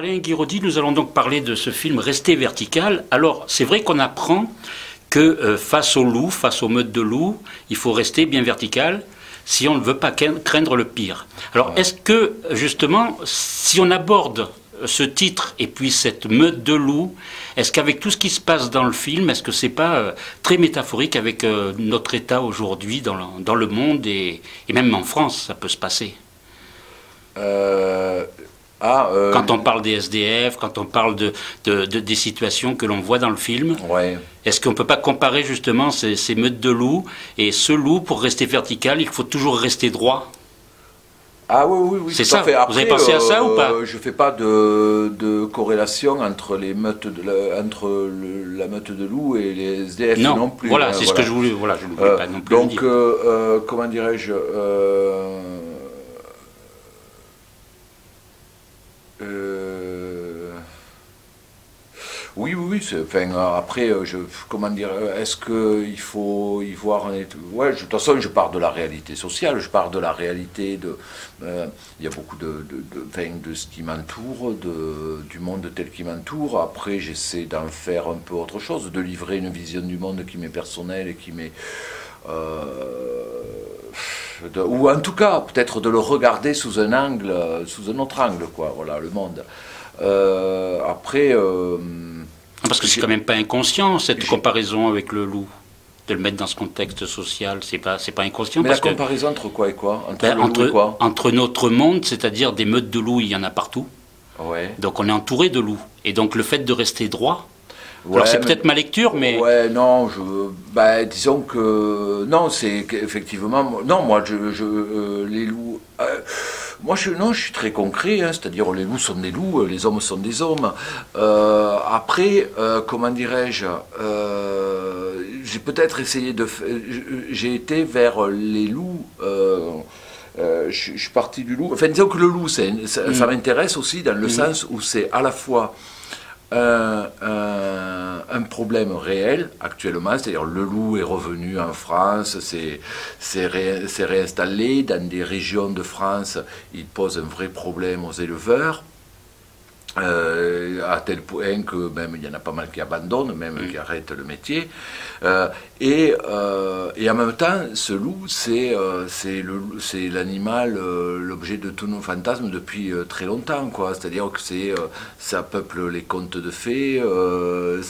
Alain Guiraudy, nous allons donc parler de ce film Rester vertical. Alors, c'est vrai qu'on apprend que face au loup, face aux meutes de loups, il faut rester bien vertical si on ne veut pas craindre le pire. Alors, est-ce que, justement, si on aborde ce titre et puis cette meute de loups, est-ce qu'avec tout ce qui se passe dans le film, est-ce que c'est pas très métaphorique avec notre état aujourd'hui dans le monde et même en France, ça peut se passer? Quand on parle des SDF, quand on parle des situations que l'on voit dans le film, ouais. Est-ce qu'on ne peut pas comparer justement ces meutes de loups et ce loup, pour rester vertical, il faut toujours rester droit? Ah oui, c'est ça. Après, vous avez pensé à ça ou pas? Je fais pas de corrélation entre les meutes la meute de loups et les SDF non plus. Voilà, c'est ce que je voulais. Voilà, je ne voulais pas non plus. Donc, comment dirais-je Oui. Enfin, après, comment dire, est-ce qu'il faut y voir ouais, de toute façon, je pars de la réalité sociale, je pars de la réalité il y a beaucoup de ce qui m'entoure, du monde tel qu'il m'entoure. Après, j'essaie d'en faire un peu autre chose, de livrer une vision du monde qui m'est personnelle et qui m'est... ou en tout cas, peut-être de le regarder sous un autre angle, quoi, voilà, le monde. Après... parce que c'est quand même pas inconscient, cette comparaison avec le loup, de le mettre dans ce contexte social, c'est pas inconscient. Mais parce la comparaison entre quoi et quoi? Entre notre monde, c'est-à-dire des meutes de loups, il y en a partout. Ouais. Donc on est entouré de loups. Et donc le fait de rester droit, alors c'est peut-être ma lecture, mais... Ouais, non, disons que... Non, c'est qu'effectivement... Non, moi, les loups... Moi, je suis très concret, hein, c'est-à-dire les loups sont des loups, les hommes sont des hommes. Après, comment dirais-je, j'ai peut-être essayé j'ai été vers les loups... je suis parti du loup. Enfin, disons que le loup, ça m'intéresse aussi dans le sens où c'est à la fois un problème réel actuellement, c'est-à-dire le loup est revenu en France, c'est réinstallé dans des régions de France, il pose un vrai problème aux éleveurs. À tel point que même il y en a pas mal qui abandonnent, même qui arrêtent le métier. Et en même temps, ce loup, c'est l'animal, l'objet de tous nos fantasmes depuis très longtemps, quoi. C'est-à-dire que ça peuple les contes de fées, on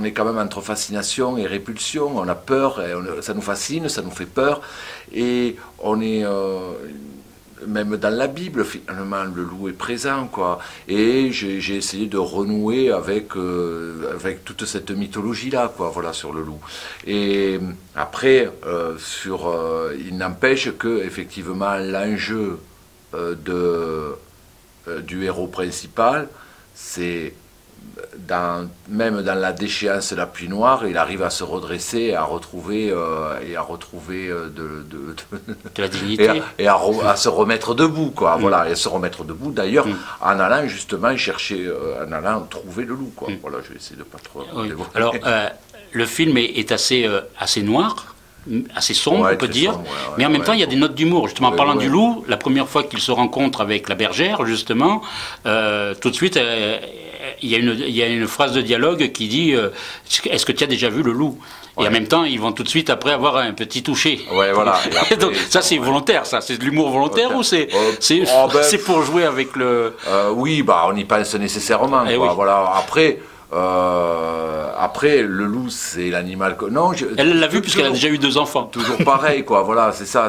est quand même entre fascination et répulsion. On a peur, ça nous fascine, ça nous fait peur, et on est même dans la Bible, finalement, le loup est présent, quoi. Et j'ai essayé de renouer avec toute cette mythologie-là, quoi, voilà, sur le loup. Et après, il n'empêche que, effectivement, l'enjeu du héros principal, c'est même dans la déchéance la plus noire, il arrive à se redresser et à retrouver de la dignité et à se remettre debout, quoi. Voilà, et à se remettre debout d'ailleurs en allant justement chercher, en allant trouver le loup, quoi. Voilà, je vais essayer de pas trop dévoiler. Alors le film est assez noir, assez sombre, on peut dire, mais en même temps il y a des notes d'humour. Justement, en parlant du loup, la première fois qu'il se rencontre avec la bergère, justement, tout de suite il y a une phrase de dialogue qui dit est-ce que tu as déjà vu le loup? Et en même temps, ils vont tout de suite après avoir un petit toucher. Ouais, voilà. Après, donc, ça, c'est volontaire, ça. C'est de l'humour volontaire ou c'est pour jouer avec le... Oui, on y pense nécessairement. Quoi. Oui. Voilà. Après, le loup, c'est l'animal que... Non, elle l'a vu puisqu'elle a déjà eu 2 enfants. Toujours pareil, quoi. Voilà, c'est ça.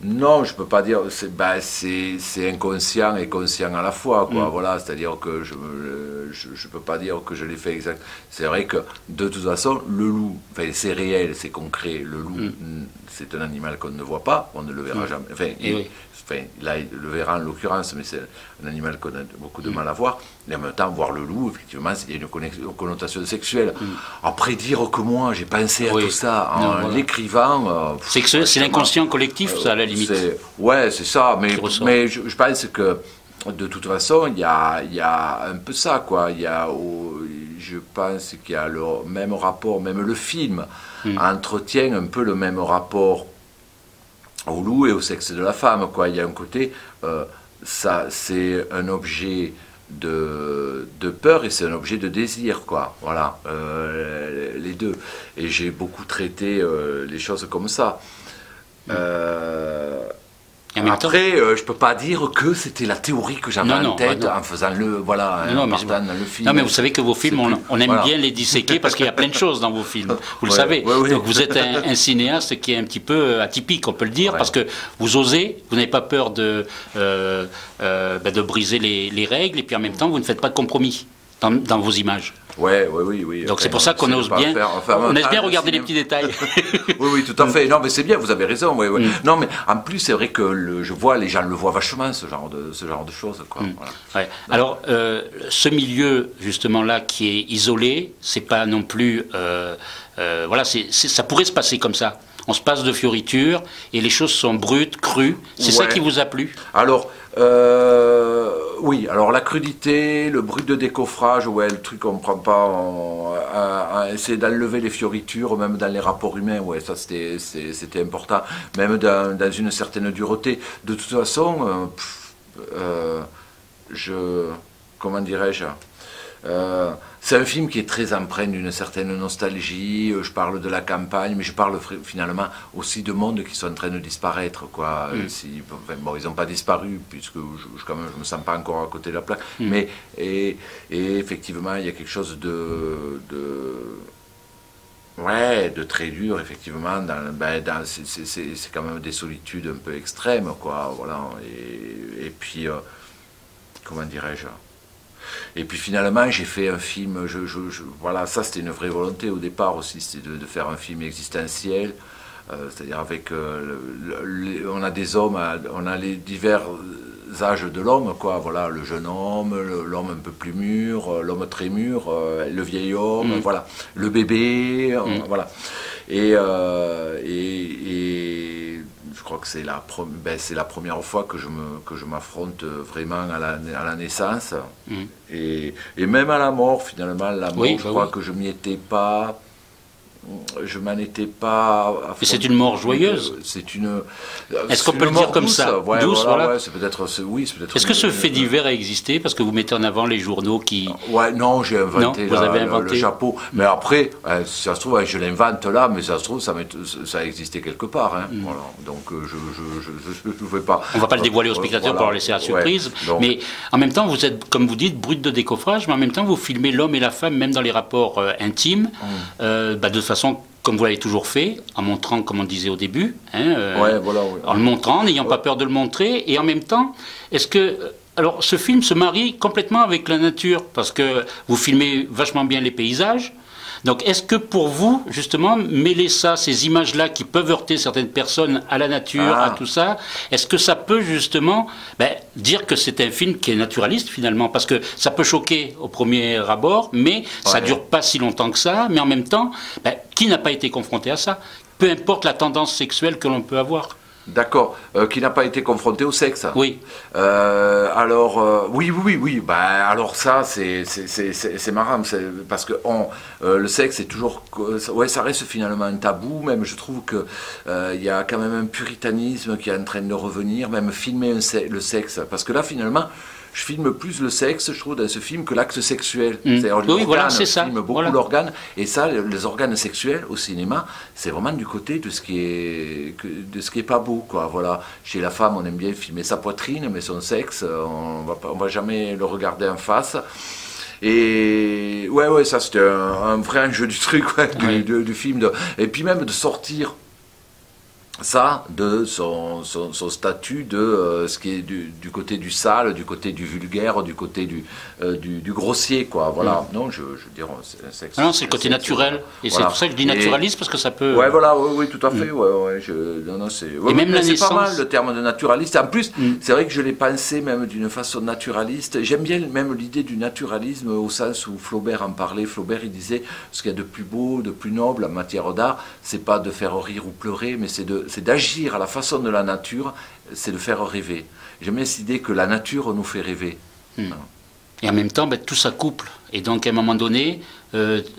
Non, je peux pas dire. C'est inconscient et conscient à la fois, quoi. Voilà, c'est-à-dire que je peux pas dire que je l'ai fait exact. C'est vrai que de toute façon, le loup, c'est réel, c'est concret. Le loup, c'est un animal qu'on ne voit pas, on ne le verra jamais. Là, il le verra en l'occurrence, mais c'est un animal qu'on a beaucoup de mal à voir. Et en même temps, voir le loup, effectivement, il y a une connotation sexuelle. Après, dire que moi, j'ai pensé à tout ça en l'écrivant... c'est l'inconscient collectif, ça, à la limite. Ouais, c'est ça, mais je pense que, de toute façon, il y a un peu ça, quoi. Je pense qu'il y a le même rapport, même le film, entretient un peu le même rapport au loup et au sexe de la femme, quoi. Il y a un côté, ça, c'est un objet de peur et c'est un objet de désir, quoi. Voilà, les deux. Et j'ai beaucoup traité les choses comme ça. Après, je peux pas dire que c'était la théorie que j'avais en tête en faisant dans le film. Non, mais vous savez que vos films, on aime bien les disséquer parce qu'il y a plein de choses dans vos films. Vous le savez. Donc vous êtes un cinéaste qui est un petit peu atypique, on peut le dire, parce que vous osez, vous n'avez pas peur de briser les règles, et puis en même temps, vous ne faites pas de compromis dans vos images. Oui. Donc c'est pour ça qu'on ose bien, on aime bien regarder les petits détails. oui, tout à fait. Non, mais c'est bien, vous avez raison. Non, mais en plus, c'est vrai que je vois, les gens le voient vachement, ce genre de choses, quoi. Voilà. Alors, ce milieu, justement, là, qui est isolé, c'est pas non plus... ça pourrait se passer comme ça. On se passe de fioritures et les choses sont brutes, crues. C'est ça qui vous a plu? Alors, oui, alors la crudité, le brut de décoffrage, le truc qu'on ne prend pas, essayer d'enlever les fioritures, même dans les rapports humains, ça c'était important, même dans une certaine dureté. De toute façon, comment dirais-je, c'est un film qui est très empreint d'une certaine nostalgie. Je parle de la campagne, mais je parle finalement aussi de mondes qui sont en train de disparaître, quoi. Ils n'ont pas disparu, puisque je me sens pas encore à côté de la plaque. Mais et effectivement, il y a quelque chose de très dur, effectivement. C'est quand même des solitudes un peu extrêmes, quoi. Voilà. Et puis, comment dirais-je? Et puis finalement, j'ai fait un film, voilà, ça c'était une vraie volonté au départ aussi, c'était de faire un film existentiel, c'est-à-dire avec, on a des hommes, on a les divers âges de l'homme, quoi, voilà, le jeune homme, l'homme un peu plus mûr, l'homme très mûr, le vieil homme, voilà, le bébé, voilà. Et je crois que c'est la première fois que je m'affronte vraiment à la naissance et même à la mort, finalement. La mort, je crois que je m'en étais pas affronté. Et c'est une mort joyeuse. Est-ce qu'on peut le dire comme douce, ça, douce, voilà. C'est peut-être, oui, c'est peut-être. Est-ce que ce fait divers a existé parce que vous mettez en avant les journaux qui... Non, j'ai inventé, le chapeau. Mais après, si ça se trouve, je l'invente là, mais ça se trouve, ça a existé quelque part. Voilà. Donc, je ne vais pas... On ne va pas le dévoiler aux spectateurs pour leur laisser la surprise. Mais en même temps, vous êtes, comme vous dites, brut de décoffrage, mais en même temps, vous filmez l'homme et la femme, même dans les rapports intimes, de façon, comme vous l'avez toujours fait, en montrant, comme on disait au début, en le montrant, n'ayant pas peur de le montrer, et en même temps, est-ce que... Alors, ce film se marie complètement avec la nature, parce que vous filmez vachement bien les paysages. Donc, est-ce que pour vous, justement, mêler ça, ces images-là qui peuvent heurter certaines personnes à la nature, à tout ça, est-ce que ça peut justement dire que c'est un film qui est naturaliste finalement? Parce que ça peut choquer au premier abord, mais ça ne dure pas si longtemps que ça. Mais en même temps, qui n'a pas été confronté à ça? Peu importe la tendance sexuelle que l'on peut avoir. D'accord, qui n'a pas été confronté au sexe. Oui. Oui. Alors ça, c'est marrant, parce que le sexe est toujours, ça reste finalement un tabou. Même je trouve que il y a quand même un puritanisme qui est en train de revenir, même filmer le sexe, parce que là finalement. Je filme plus le sexe, je trouve, dans ce film que l'acte sexuel. C'est-à-dire je filme beaucoup l'organe. Et ça, les organes sexuels au cinéma, c'est vraiment du côté de ce qui est pas beau, quoi. Voilà. Chez la femme, on aime bien filmer sa poitrine, mais son sexe, on va jamais le regarder en face. Et ça c'était un vrai enjeu du truc, du film. Et puis même de sortir ça de son statut de ce qui est du côté du sale, du côté du vulgaire, du côté du grossier, quoi. Voilà. Non, je veux dire, c'est un sexe. Non, c'est le côté naturel. Et c'est pour ça que je dis naturaliste, parce que ça peut. Oui, tout à fait. Et même la c'est naissance. pas mal le terme de naturaliste. En plus, c'est vrai que je l'ai pensé même d'une façon naturaliste. J'aime bien même l'idée du naturalisme au sens où Flaubert en parlait. Flaubert, il disait ce qu'il y a de plus beau, de plus noble en matière d'art, c'est pas de faire rire ou pleurer, mais c'est d'agir à la façon de la nature, c'est de faire rêver. J'aime bien cette idée que la nature nous fait rêver. Et en même temps, tout s'accouple. Et donc, à un moment donné,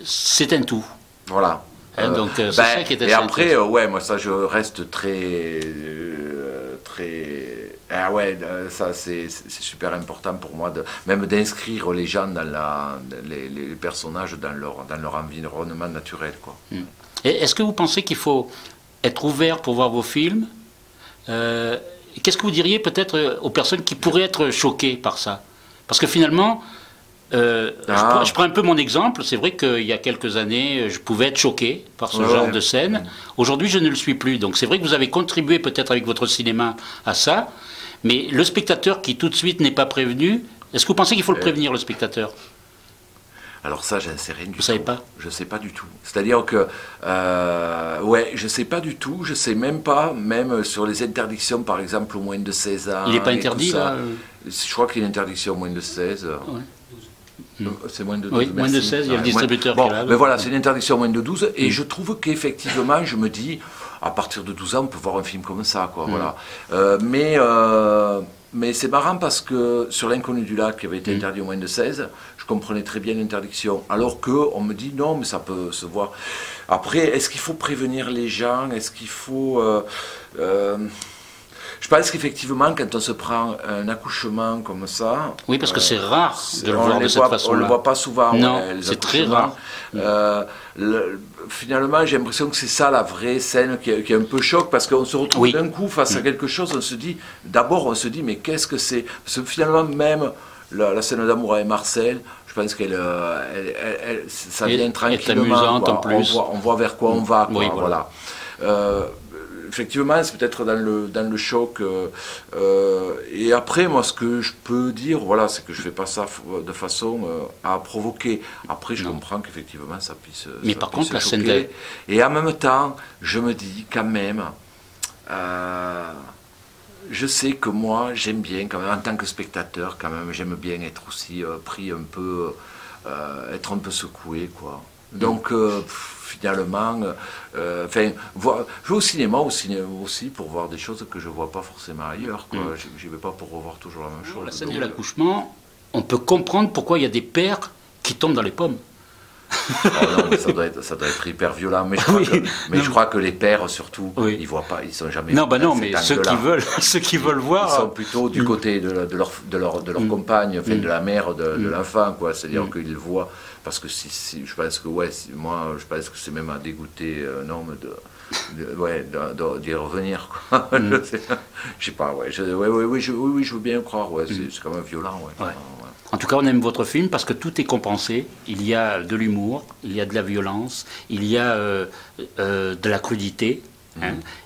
c'est un tout. Voilà. C'est ça qui est assez et après, intéressant. ouais, moi ça je reste très, ah ouais, ça c'est super important pour moi, même d'inscrire les gens les personnages dans leur environnement naturel, quoi. Et est-ce que vous pensez qu'il faut être ouvert pour voir vos films? Qu'est-ce que vous diriez peut-être aux personnes qui pourraient être choquées par ça? Parce que finalement, je prends un peu mon exemple. C'est vrai qu'il y a quelques années, je pouvais être choqué par ce genre de scène. Aujourd'hui, je ne le suis plus. Donc c'est vrai que vous avez contribué peut-être avec votre cinéma à ça. Mais le spectateur qui tout de suite n'est pas prévenu, est-ce que vous pensez qu'il faut le prévenir, le spectateur? Alors ça, j'en sais rien du tout. Vous savez pas? Je sais pas du tout. C'est-à-dire que, ouais, je sais pas du tout. Je sais même pas, même sur les interdictions, par exemple, au moins de 16 ans. Il n'est pas interdit, là Je crois qu'il y a une interdiction au moins de 16. Ouais. C'est moins de 12. Oui, moins de 16, il y a le distributeur qui est là. Mais voilà, c'est une interdiction moins de 12. Et je trouve qu'effectivement, je me dis, à partir de 12 ans, on peut voir un film comme ça, quoi. Voilà. Mais c'est marrant parce que sur l'Inconnu du lac, qui avait été interdit au moins de 16, je comprenais très bien l'interdiction. Alors qu'on me dit non, mais ça peut se voir. Après, est-ce qu'il faut prévenir les gens? Est-ce qu'il faut... Je pense qu'effectivement, quand on se prend un accouchement comme ça... Oui, parce que c'est rare de le voir de cette façon-là. On ne le voit pas souvent. Non, c'est très rare. Finalement, j'ai l'impression que c'est ça la vraie scène qui est un peu choc, parce qu'on se retrouve d'un coup face à quelque chose, on se dit, d'abord on se dit, mais qu'est-ce que c'est? Parce que finalement, même la scène d'amour avec Marcel, je pense qu'elle ça vient tranquillement. Est amusante en plus. On voit vers quoi on va. Quoi, oui, voilà. Effectivement, c'est peut-être dans le choc. Et après, moi, ce que je peux dire, voilà, c'est que je ne fais pas ça de façon à provoquer. Après, je comprends qu'effectivement, ça puisse. Mais ça par puisse contre, la scène choquer. Et en même temps, je me dis quand même. Je sais que moi, j'aime bien, quand même, en tant que spectateur, quand même, j'aime bien être aussi pris un peu. Être un peu secoué, quoi. Donc, finalement, je vais au cinéma aussi pour voir des choses que je ne vois pas forcément ailleurs. Je n'y vais pas pour revoir toujours la même chose. La scène de l'accouchement, on peut comprendre pourquoi il y a des pères qui tombent dans les pommes. Oh non, mais ça doit être hyper violent. Mais je crois que les pères, surtout, ils voient pas, ils sont jamais. Non, mais ceux qui veulent voir, ils sont plutôt du côté de leur compagne, enfin, de la mère de l'enfant, quoi. C'est-à-dire qu'ils voient, parce que je pense que moi, je pense que c'est même à dégoûter un homme d'y revenir, quoi. Je sais pas, je veux bien croire, c'est quand même violent, En tout cas, on aime votre film parce que tout est compensé. Il y a de l'humour, il y a de la violence, il y a de la crudité,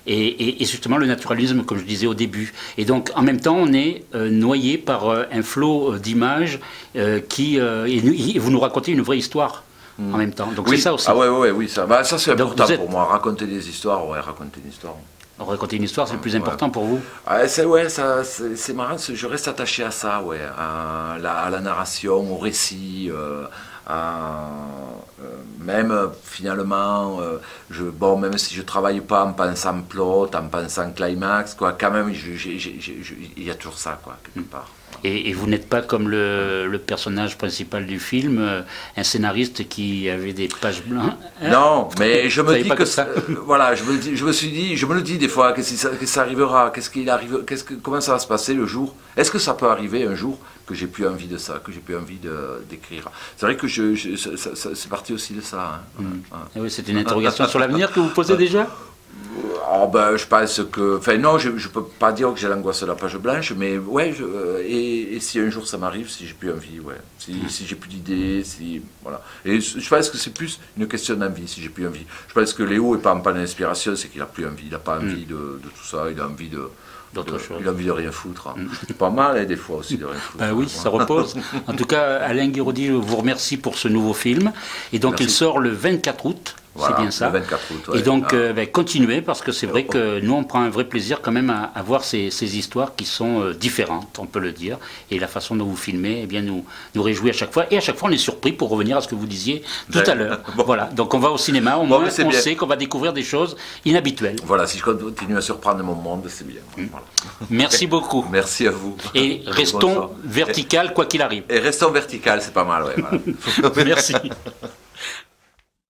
et justement le naturalisme, comme je disais au début. Et donc, en même temps, on est noyé par un flot d'images et vous nous racontez une vraie histoire en même temps. Donc c'est ça aussi. Ah oui, ça c'est important pour moi. Raconter des histoires, raconter une histoire. Raconter une histoire, c'est le plus important pour vous? C'est marrant, je reste attaché à ça, à la narration, au récit, même finalement, même si je ne travaille pas en pensant plot, en pensant climax, quoi, quand même, il y a toujours ça, quoi, quelque part. Et vous n'êtes pas comme le personnage principal du film, un scénariste qui avait des pages blanches. Non, mais je me dis que ça. Voilà, je me le dis des fois que ça arrivera, comment ça va se passer le jour. Est-ce que ça peut arriver un jour que j'ai plus envie de ça, que j'ai plus envie d'écrire? C'est vrai que c'est parti aussi de ça. Oui, c'est une interrogation sur l'avenir que vous posez déjà. Je pense que... Enfin, non, je ne peux pas dire que j'ai l'angoisse de la page blanche, mais et si un jour ça m'arrive, si j'ai plus envie, si j'ai plus d'idées, voilà. Et je pense que c'est plus une question d'envie, si j'ai plus envie. Je pense que Léo n'est pas en panne d'inspiration, c'est qu'il n'a plus envie, il n'a pas envie de tout ça, il a envie il a envie de rien foutre. C'est pas mal, des fois aussi, de rien foutre. Oui, ça repose. En tout cas, Alain Guiraudy, je vous remercie pour ce nouveau film. Et donc, il sort le 24 août. Voilà, c'est bien ça. Le 24 août, Et donc, continuez, parce que c'est vrai que nous, on prend un vrai plaisir quand même à voir ces histoires qui sont différentes, on peut le dire. Et la façon dont vous filmez, eh bien, nous réjouit à chaque fois. Et à chaque fois, on est surpris, pour revenir à ce que vous disiez tout à l'heure. Voilà, donc on va au cinéma, au moins on sait qu'on va découvrir des choses inhabituelles. Voilà, si je continue à surprendre mon monde, c'est bien. Voilà. Merci beaucoup. Merci à vous. Et restons vertical, quoi qu'il arrive. Et restons vertical, c'est pas mal, Voilà. Merci.